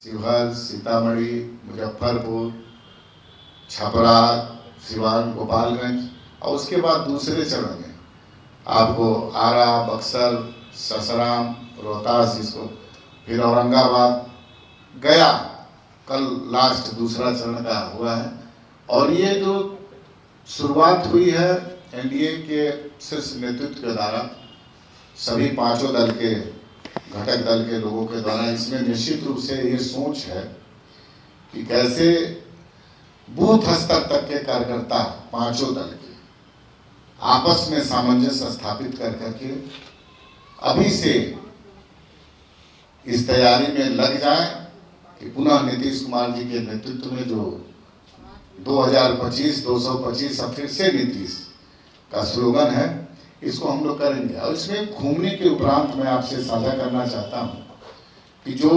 शिवहर, सीतामढ़ी, मुजफ्फरपुर, छपरा, सिवान, गोपालगंज और उसके बाद दूसरे चरण में आपको आरा, बक्सर, ससराम, रोहतास, इसको फिर औरंगाबाद, गया कल लास्ट दूसरा चरण का हुआ है। और ये जो शुरुआत हुई है एनडीए के शीर्ष नेतृत्व के द्वारा, सभी पांचों दल के घटक दल के लोगों के द्वारा, इसमें निश्चित रूप से ये सोच है कि कैसे बूथ स्तर तक के कार्यकर्ता पांचों दल के आपस में सामंजस्य स्थापित कर करके अभी से इस तैयारी में लग जाए कि पुनः नीतीश कुमार जी के नेतृत्व में जो 2025 225 अब फिर से नीतीश का स्लोगन है, इसको हम लोग करेंगे। और इसमें घूमने के उपरांत मैं आपसे साझा करना चाहता हूं कि जो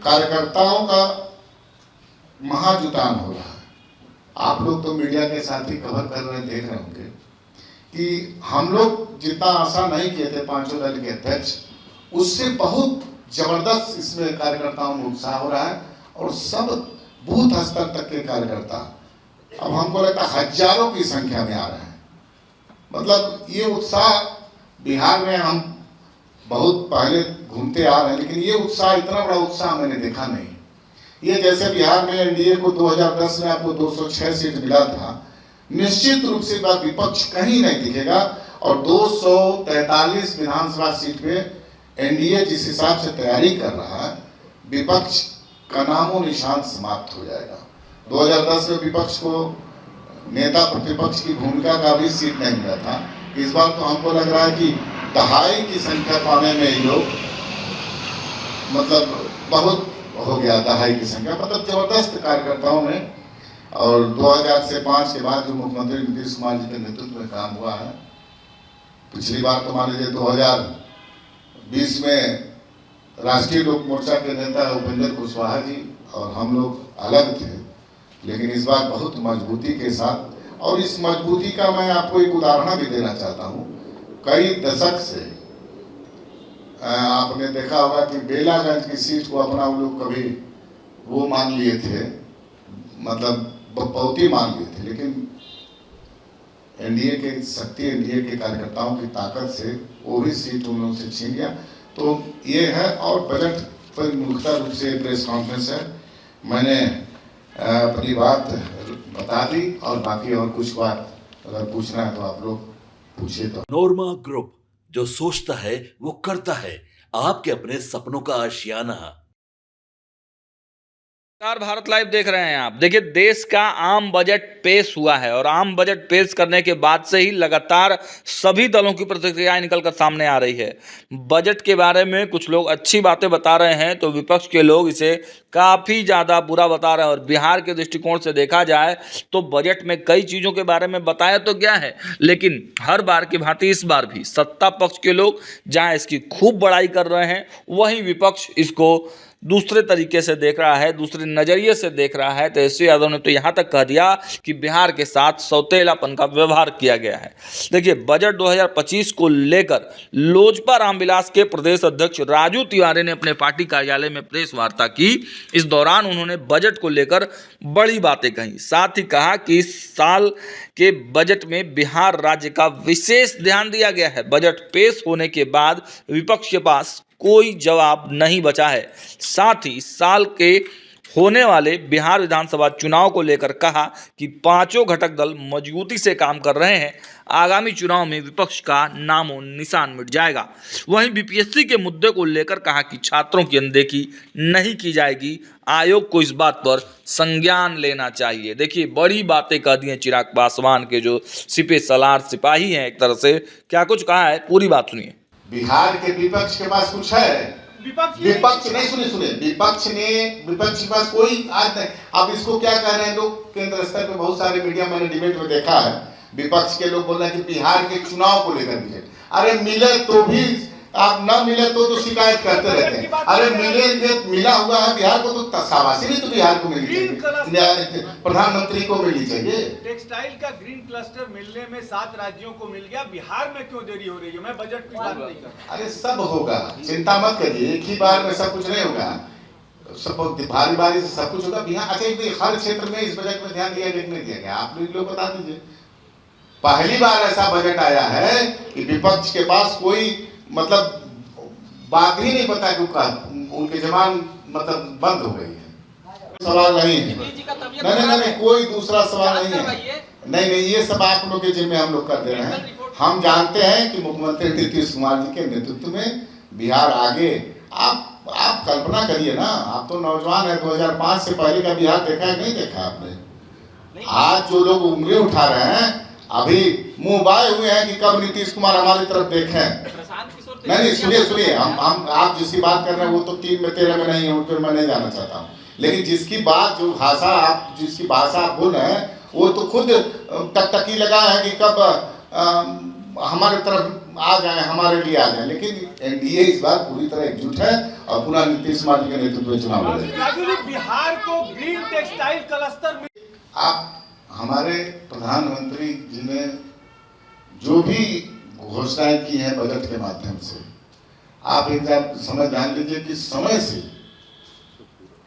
कार्यकर्ताओं का महाजुटान हो रहा है, आप लोग तो मीडिया के साथ ही कवर कर रहे देख रहे होंगे कि हम लोग जितना आशा नहीं किए थे पांचों दल के अध्यक्ष, उससे बहुत जबरदस्त इसमें कार्यकर्ताओं में उत्साह हो रहा है। और सब बूथ स्तर तक के कार्यकर्ता अब हमको लगता है हजारों की संख्या में आ रहे हैं। मतलब ये उत्साह बिहार में हम बहुत पहले घूमते आ रहे हैं, लेकिन ये उत्साह, इतना बड़ा उत्साह मैंने देखा नहीं। ये जैसे बिहार में एनडीए को 2010 में आपको 206 सीट मिला था, निश्चित रूप से बात विपक्ष कहीं नहीं दिखेगा। और 243 विधानसभा सीट पे एनडीए जिस हिसाब से तैयारी कर रहा है, विपक्ष का नामो निशान समाप्त हो जाएगा। 2010 में विपक्ष को नेता प्रतिपक्ष की भूमिका का भी सीट नहीं मिला था। इस बार तो हमको लग रहा है कि दहाई की संख्या पाने में ही लोग, मतलब बहुत हो गया दहाई की संख्या, मतलब जबरदस्त कार्यकर्ताओं में। और 2000 से 5 के बाद जो मुख्यमंत्री नीतीश कुमार जी के नेतृत्व में काम हुआ है, पिछली बार तो मान लीजिए 2020 में राष्ट्रीय लोक मोर्चा के नेता उपेंद्र कुशवाहा जी और हम लोग अलग थे, लेकिन इस बार बहुत मजबूती के साथ। और इस मजबूती का मैं आपको एक उदाहरण भी देना चाहता हूँ। कई दशक से आपने देखा होगा कि बेलागंज की सीट को अपना वो लोग कभी वो मान लिए थे, मतलब बपौती मान लिए थे, लेकिन एनडीए के शक्ति, एनडीए के कार्यकर्ताओं की ताकत से वो भी सीट उन लोगों से छीन गया। तो ये है। और बजट पर मुख्य रूप से प्रेस कॉन्फ्रेंस है, मैंने अपनी बात बता दी और बाकी और कुछ बात अगर पूछना है तो आप लोग पूछिए। तो नोरमा ग्रुप, जो सोचता है वो करता है, आपके अपने सपनों का आशियाना। भारत लाइव देख रहे हैं आप। देखिए, देश का आम बजट पेश हुआ है और आम बजट पेश करने के बाद से ही लगातार सभी दलों की प्रतिक्रियाएं निकलकर सामने आ रही है। बजट के बारे में कुछ लोग अच्छी बातें बता रहे हैं तो विपक्ष के लोग इसे काफ़ी ज़्यादा बुरा बता रहे हैं। और बिहार के दृष्टिकोण से देखा जाए तो बजट में कई चीज़ों के बारे में बताया तो गया है, लेकिन हर बार की भांति इस बार भी सत्ता पक्ष के लोग जहाँ इसकी खूब बड़ाई कर रहे हैं, वहीं विपक्ष इसको दूसरे तरीके से देख रहा है, दूसरे नज़रिए से देख रहा है। तेजस्वी यादव ने तो यहाँ तक कह दिया कि बिहार के साथ सौतेलापन का व्यवहार किया गया है। देखिए, बजट 2025 को लेकर लोजपा रामविलास के प्रदेश अध्यक्ष राजू तिवारी ने अपने पार्टी कार्यालय में प्रेस वार्ता की। इस दौरान उन्होंने बजट को लेकर बड़ी बातें कही। साथ ही कहा कि इस साल के बजट में बिहार राज्य का विशेष ध्यान दिया गया है। बजट पेश होने के बाद विपक्ष के पास कोई जवाब नहीं बचा है। साथ ही साल के होने वाले बिहार विधानसभा चुनाव को लेकर कहा कि पांचों घटक दल मजबूती से काम कर रहे हैं। आगामी चुनाव में विपक्ष का नामो निशान मिट जाएगा। वहीं बीपीएससी के मुद्दे को लेकर कहा कि छात्रों की अनदेखी नहीं की जाएगी, आयोग को इस बात पर संज्ञान लेना चाहिए। देखिए, बड़ी बातें कह दी हैं चिराग पासवान के जो सिपे सलार सिपाही हैं, एक तरह से क्या कुछ कहा है, पूरी बात सुनिए। बिहार के विपक्ष के पास कुछ है? विपक्ष नहीं, सुने विपक्ष के पास कोई आज नहीं। अब इसको क्या कह रहे हैं लोग केंद्र स्तर पे, बहुत सारे मीडिया मैंने डिबेट में देखा है, विपक्ष के लोग बोल रहे हैं कि बिहार के चुनाव को लेकर बजट, अरे मिले तो भी आप न मिले तो शिकायत करते रहते हैं। अरे मिला हुआ है बिहार को, तो शाबाशी भी तो बिहार को मिलनी चाहिए, प्रधानमंत्री को मिलनी चाहिए। टेक्सटाइल का ग्रीन क्लस्टर मिलने में 7 राज्यों को मिल गया, बिहार में क्यों देरी हो रही है? मैं बजट की बात नहीं कर रहा। अरे सब होगा, चिंता मत करिए, एक ही बार में सब कुछ नहीं होगा। सब भारी बारी से सब कुछ होगा बिहार। अच्छा एक हर क्षेत्र में इस बजट में ध्यान दिया गया कि नहीं दिया गया, आप लोग बता दीजिए। पहली बार ऐसा बजट आया है कि विपक्ष के पास कोई मतलब बात ही नहीं पता कि उनके जबान मतलब बंद हो गई है। सवाल नहीं है, नहीं, कोई दूसरा सवाल नहीं है। नहीं, ये सब आप लोग के जिम्मे हम लोग कर दे रहे हैं। हम जानते हैं कि मुख्यमंत्री नीतीश कुमार जी के नेतृत्व में बिहार आगे। आप कल्पना करिए ना, आप तो नौजवान है, 2005 से पहले का बिहार देखा है नहीं देखा आपने? आज जो लोग उंगली उठा रहे हैं अभी मुंह बाए हुए हैं कि कब नीतीश कुमार हमारी तरफ देखें। नहीं, सुनिए, हम आप जिसकी बात कर रहे हैं वो तो 3 में 13 में नहीं है, उन पर मैं नहीं जाना चाहता हूँ। लेकिन जिसकी बात जो भाषा आप जिसकी भाषा आप बोल रहे हैं वो तो खुद टकटकी लगा है कि कब हमारे तरफ आ जाए, हमारे लिए आ जाए। लेकिन एनडीए इस बार पूरी तरह एकजुट है और पुनः नीतीश कुमार जी के नेतृत्व में चुनाव लड़ेगा। बिहार को ग्रीन टेक्सटाइल क्लस्टर में आप हमारे प्रधानमंत्री जी ने जो भी घोषणाएं की हैं बजट के माध्यम से, आप एक समय जान लीजिए कि समय से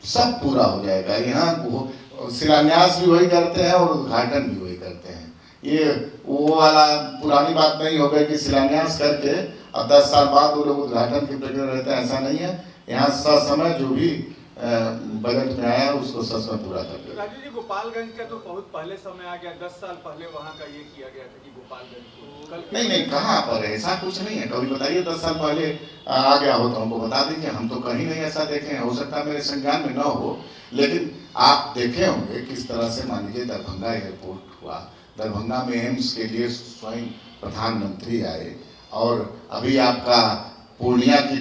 सब पूरा हो जाएगा। यहाँ शिलान्यास भी वही करते हैं और उद्घाटन भी वही करते हैं। ये वो वाला पुरानी बात नहीं हो गई कि शिलान्यास करके अब 10 साल बाद वो लोग उद्घाटन की प्रक्रिया रहते हैं, ऐसा नहीं है। यहाँ ससमय जो भी बजट में आया उसको ससमय पूरा कर दिया। राजू जी, गोपालगंज का तो बहुत पहले समय आ गया, 10 साल पहले वहाँ का ये किया गया था कि गोपालगंज को नहीं, कहाँ पर ऐसा कुछ नहीं है। कभी बताइए 10 साल पहले आ गया हो तो हमको बता दीजिए, हम तो कहीं नहीं ऐसा देखे हैं। हो सकता है मेरे संज्ञान में न हो, लेकिन आप देखे होंगे किस तरह से मान लीजिए दरभंगा एयरपोर्ट हुआ, दरभंगा में एम्स के लिए स्वयं प्रधानमंत्री आए, और अभी आपका पूर्णिया की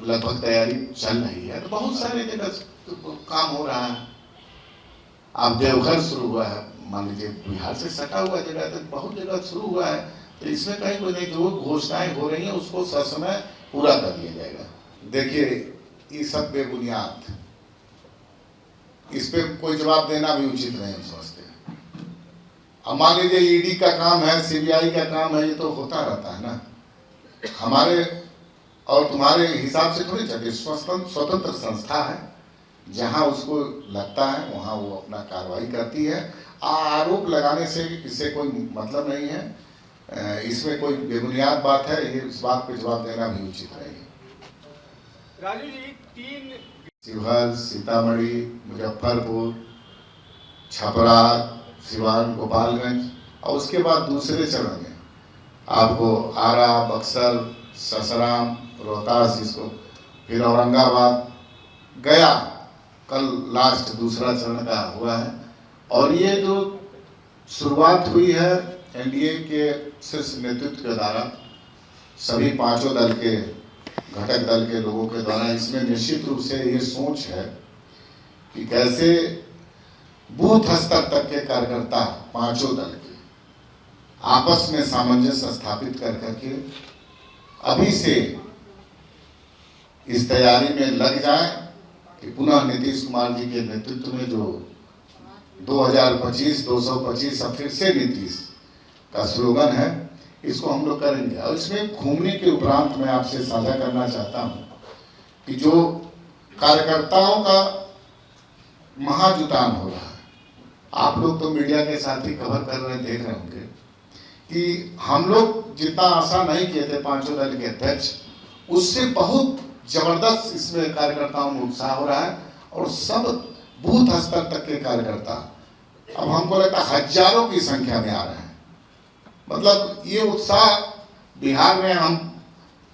लगभग तैयारी चल रही है। तो बहुत सारे जगह काम हो रहा है। अब देवघर शुरू हुआ है, मान लीजिए बिहार से सटा हुआ जगह तक बहुत जगह शुरू हुआ है। तो इसमें कहीं कोई नहीं, जो घोषणाएं हो रही हैं उसको ससमय पूरा कर लिया जाएगा। देखिए ये सब बेबुनियाद, इस पे कोई जवाब देना भी उचित नहीं हम समझते हैं। अब मान लीजिए ईडी का काम है, सीबीआई का काम है, ये तो होता रहता है ना। हमारे और तुम्हारे हिसाब से थोड़ी चलती, स्वतंत्र संस्था है, जहां उसको लगता है वहां वो अपना कार्रवाई करती है। आरोप लगाने से इससे कोई मतलब नहीं है, इसमें कोई बेबुनियाद बात है, ये इस बात पे जवाब देना भी उचित नहीं है। राजू जी, 3 शिवहर, सीतामढ़ी, मुजफ्फरपुर, छपरा, सिवान, गोपालगंज, और उसके बाद दूसरे चरण में आपको आरा, बक्सर, ससराम, रोहतास, इसको फिर औरंगाबाद, गया कल लास्ट दूसरा चरण का हुआ है। और ये जो शुरुआत हुई है एनडीए के शीर्ष नेतृत्व के द्वारा, सभी 5 दल के घटक दल के लोगों के द्वारा, इसमें निश्चित रूप से ये सोच है कि कैसे बूथ स्तर तक के कार्यकर्ता 5 दल के आपस में सामंजस्य स्थापित कर करके अभी से इस तैयारी में लग जाए कि पुनः नीतीश कुमार जी के नेतृत्व में जो 2025 225 अब फिर से नीतीश का स्लोगन है, इसको हम लोग करेंगे। और इसमें घूमने के उपरांत मैं आपसे साझा करना चाहता हूं कि जो कार्यकर्ताओं का महाजुटान हो रहा है, आप लोग तो मीडिया के साथ ही कवर कर रहे देख रहे होंगे कि हम लोग जितना आशा नहीं किए थे 5 दल के अध्यक्ष, उससे बहुत जबरदस्त इसमें कार्यकर्ताओं में उत्साह हो रहा है। और सब बूथ स्तर तक के कार्यकर्ता अब हमको लगता है हजारों की संख्या में आ रहे हैं। मतलब ये उत्साह बिहार में हम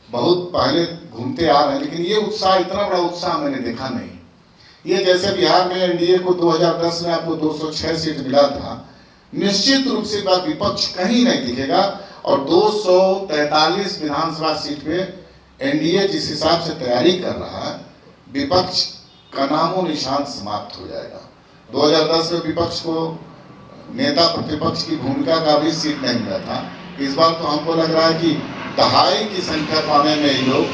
बहुत पहले घूमते आ रहे हैं, लेकिन ये उत्साह, इतना बड़ा उत्साह मैंने देखा नहीं। ये जैसे बिहार में एनडीए को 2010 में आपको 206 सीट मिला था, निश्चित रूप से बात विपक्ष कहीं नहीं दिखेगा। और 243 विधानसभा सीट पे एनडीए जिस हिसाब से तैयारी कर रहा है, विपक्ष का नामो निशान समाप्त हो जाएगा। 2010 में विपक्ष को नेता प्रतिपक्ष की भूमिका का भी सीट नहीं मिला था। इस बार तो हमको लग रहा है कि 2.5 की संख्या पाने में ही लोग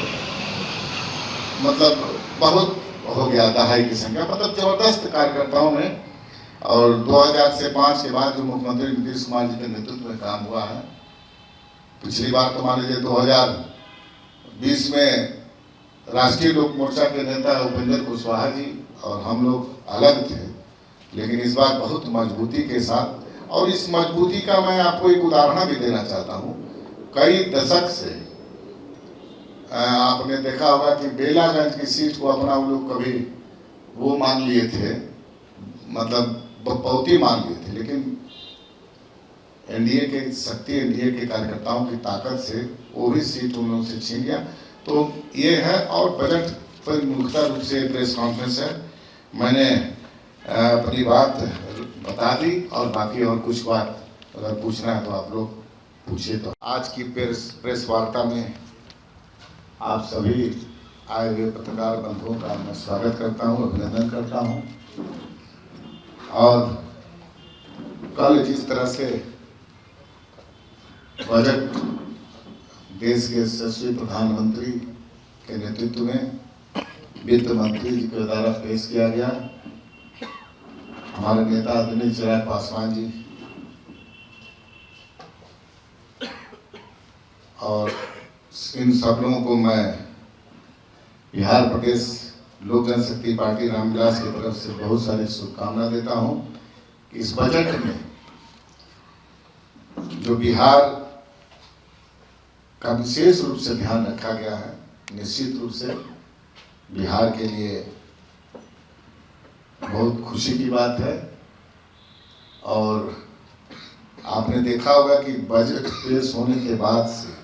मतलब बहुत हो गया, 2.5 की संख्या, मतलब जबरदस्त कार्यकर्ताओं में। और 2000 से 5 के बाद जो मुख्यमंत्री नीतीश कुमार जी के नेतृत्व में काम हुआ है, पिछली बार तो मान लीजिए 2020 में राष्ट्रीय लोक मोर्चा के नेता उपेंद्र कुशवाहा जी और हम लोग अलग थे, लेकिन इस बार बहुत मजबूती के साथ, और इस मजबूती का मैं आपको एक उदाहरण भी देना चाहता हूँ। कई दशक से आपने देखा होगा कि बेलागंज की सीट को अपना वो लोग कभी वो मान लिए थे, मतलब बपौती मान लिए थे, लेकिन एनडीए के शक्ति, एनडीए के कार्यकर्ताओं की ताकत से वो भी सीट उन लोगों से छीन गया। तो ये है। और बजट पर मुख्य रूप से प्रेस कॉन्फ्रेंस है, मैंने अपनी बात बता दी, और बाकी और कुछ बात अगर पूछना है तो आप लोग पूछिए। तो आज की प्रेस वार्ता में आप सभी आए हुए पत्रकार बंधुओं का मैं स्वागत करता हूं, अभिनंदन करता हूं। और कल जिस तरह से बजट देश के यशस्वी प्रधानमंत्री के नेतृत्व में वित्त मंत्री जी के द्वारा पेश किया गया, हमारे नेता आदरणीय चिराग पासवान जी और इन सब लोगों को मैं बिहार प्रदेश लोक जनशक्ति पार्टी रामविलास की तरफ से बहुत सारी शुभकामना देता हूं। इस बजट में जो बिहार का विशेष रूप से ध्यान रखा गया है, निश्चित रूप से बिहार के लिए बहुत खुशी की बात है। और आपने देखा होगा कि बजट पेश होने के बाद से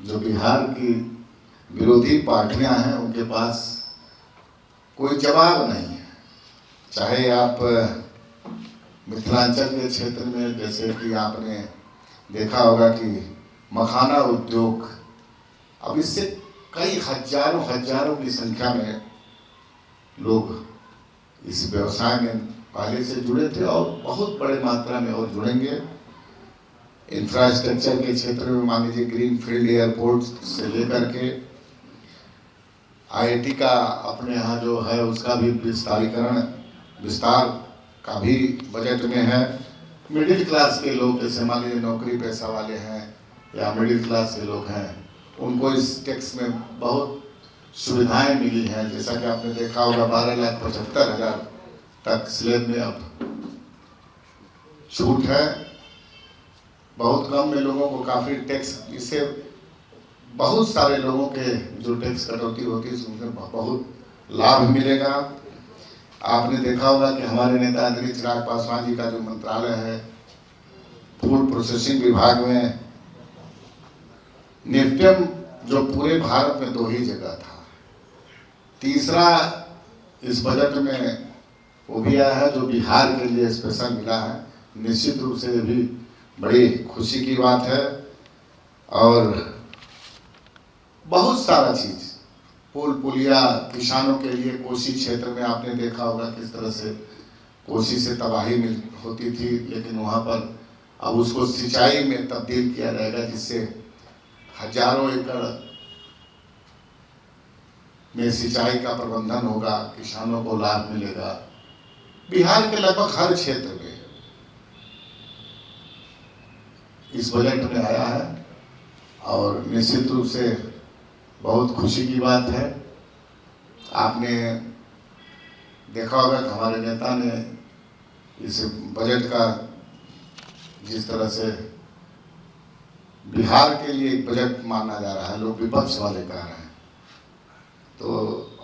जो बिहार की विरोधी पार्टियां हैं उनके पास कोई जवाब नहीं है। चाहे आप मिथिलांचल के क्षेत्र में, जैसे कि आपने देखा होगा कि मखाना उद्योग, अब इससे कई हजारों की संख्या में लोग इस व्यवसाय में पहले से जुड़े थे और बहुत बड़े मात्रा में और जुड़ेंगे। इंफ्रास्ट्रक्चर के क्षेत्र में मान लीजिए ग्रीन फील्ड एयरपोर्ट से लेकर के आईआईटी का अपने यहाँ जो है उसका भी विस्तार का भी बजट में है। मिडिल क्लास के लोग, जैसे मान लीजिए नौकरी पैसा वाले हैं या मिडिल क्लास के लोग हैं, उनको इस टैक्स में बहुत सुविधाएं मिली हैं। जैसा कि आपने देखा होगा 12,75,000 तक स्लैब में अब छूट है। बहुत कम में लोगों को काफ़ी टैक्स, इससे बहुत सारे लोगों के जो टैक्स कटौती होती है उसमें बहुत लाभ मिलेगा। आपने देखा होगा कि हमारे नेता आदरणीय चिराग पासवान जी का जो मंत्रालय है, फूड प्रोसेसिंग विभाग में नेफ्टम जो पूरे भारत में 2 ही जगह था, तीसरा इस बजट में वो भी आया है जो बिहार के लिए स्पेशल मिला है। निश्चित रूप से ये भी बड़ी खुशी की बात है। और बहुत सारा चीज, पुल पुलिया, किसानों के लिए कोसी क्षेत्र में आपने देखा होगा किस तरह से कोसी से तबाही होती थी, लेकिन वहाँ पर अब उसको सिंचाई में तब्दील किया जाएगा, जिससे हजारों एकड़ में सिंचाई का प्रबंधन होगा, किसानों को लाभ मिलेगा। बिहार के लगभग हर क्षेत्र में इस बजट में आया है और निश्चित रूप से बहुत खुशी की बात है। आपने देखा होगा कि हमारे नेता ने इस बजट का जिस तरह से बिहार के लिए एक बजट माना जा रहा है, लोग विपक्ष वाले कह रहे हैं, तो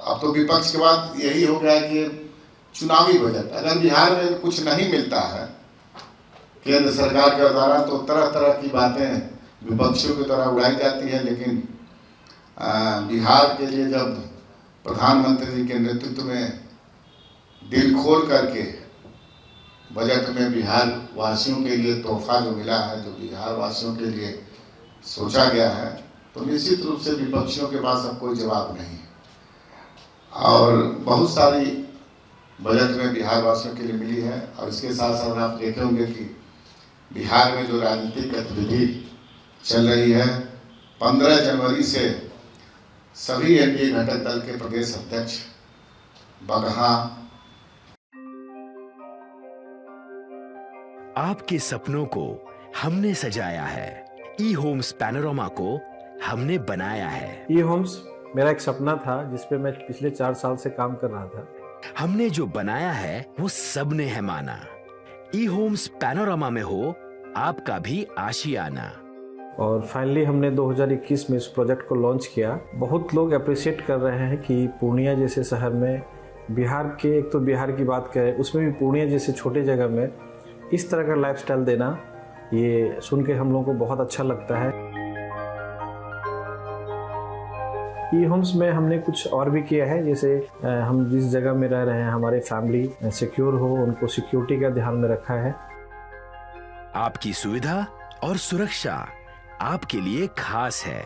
अब तो विपक्ष के बाद यही हो गया कि चुनावी बजट। अगर बिहार में कुछ नहीं मिलता है केंद्र सरकार के द्वारा तो तरह तरह की बातें विपक्षियों की तरह उड़ाई जाती है, लेकिन बिहार के लिए जब प्रधानमंत्री जी के नेतृत्व में दिल खोल करके बजट में बिहार वासियों के लिए तोहफा जो मिला है, जो बिहार वासियों के लिए सोचा गया है, तो निश्चित रूप से विपक्षियों के पास अब कोई जवाब नहीं है। और बहुत सारी बजट में बिहार वासियों के लिए मिली है। और इसके साथ साथ आप देखे होंगे कि बिहार में जो राजनीतिक गतिविधि चल रही है, 15 जनवरी से सभी एनडीए घटक दल के प्रदेश अध्यक्ष बगहा आपके सपनों को हमने सजाया है, ई होम्स पैनोरामा को हमने बनाया है। ई होम्स मेरा एक सपना था जिस पे मैं पिछले 4 साल से काम कर रहा था। हमने जो बनाया है वो सबने है माना। ई होम्स पैनोरामा में हो आपका भी आशियाना। और फाइनली हमने 2021 में इस प्रोजेक्ट को लॉन्च किया। बहुत लोग अप्रिशिएट कर रहे हैं कि पूर्णिया जैसे शहर में, बिहार के, एक तो बिहार की बात करें उसमें भी पूर्णिया जैसे छोटे जगह में इस तरह का लाइफस्टाइल देना, ये सुन के हम लोगों को बहुत अच्छा लगता है। ई होम्स में हमने कुछ और भी किया है, जैसे हम जिस जगह में रह रहे हैं हमारे फैमिली सिक्योर हो, उनको सिक्योरिटी का ध्यान में रखा है। आपकी सुविधा और सुरक्षा आपके लिए खास है,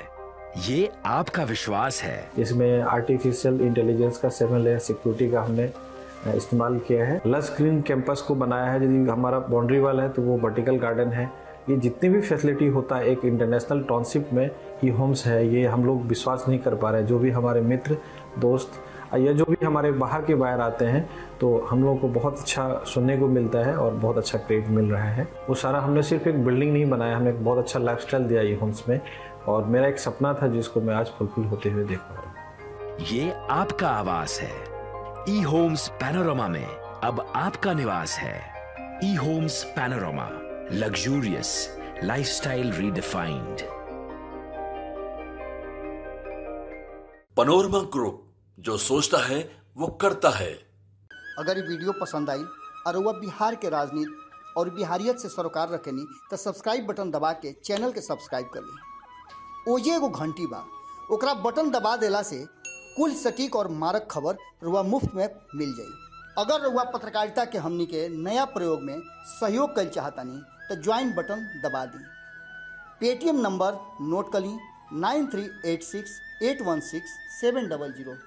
ये आपका विश्वास है। इसमें आर्टिफिशियल इंटेलिजेंस का 7 लेयर सिक्योरिटी का हमने इस्तेमाल किया है। लस ग्रीन कैंपस को बनाया है। यदि हमारा बाउंड्री वाल है तो वो वर्टिकल गार्डन है। ये जितनी भी फैसिलिटी होता है एक इंटरनेशनल टाउनशिप में, ई होम्स है, ये हम लोग विश्वास नहीं कर पा रहे हैं। जो भी हमारे मित्र दोस्त या जो भी हमारे बाहर के बाहर आते हैं तो हम लोगों को बहुत अच्छा सुनने को मिलता है और बहुत अच्छा क्रेडिट मिल रहा है। वो सारा हमने सिर्फ एक बिल्डिंग नहीं बनाया, हमने एक बहुत अच्छा लाइफस्टाइल दिया ई होम्स में, और मेरा एक सपना था जिसको मैं आज फुलफिल होते हुए देख पा रहा हूँ। ये आपका आवास है। ई होम्स पैनोरामा में अब आपका निवास है। E Homes Panorama, luxurious lifestyle redefined. Panorama Group, जो सोचता है वो करता है। अगर ये वीडियो पसंद आई और वह बिहार के राजनीति और बिहारियत से सरोकार रखेनी तो सब्सक्राइब बटन दबा के चैनल के सब्सक्राइब कर ली। ओजे एगो घंटी बा, ओकरा बटन दबा देला से कुल सटीक और मारक खबर रुआ मुफ्त में मिल जाई। अगर रुआ पत्रकारिता के हमनी के नया प्रयोग में सहयोग कर चाहतानी तो ज्वाइन बटन दबा दी। पेटीएम नंबर नोट कर ली 9386816700।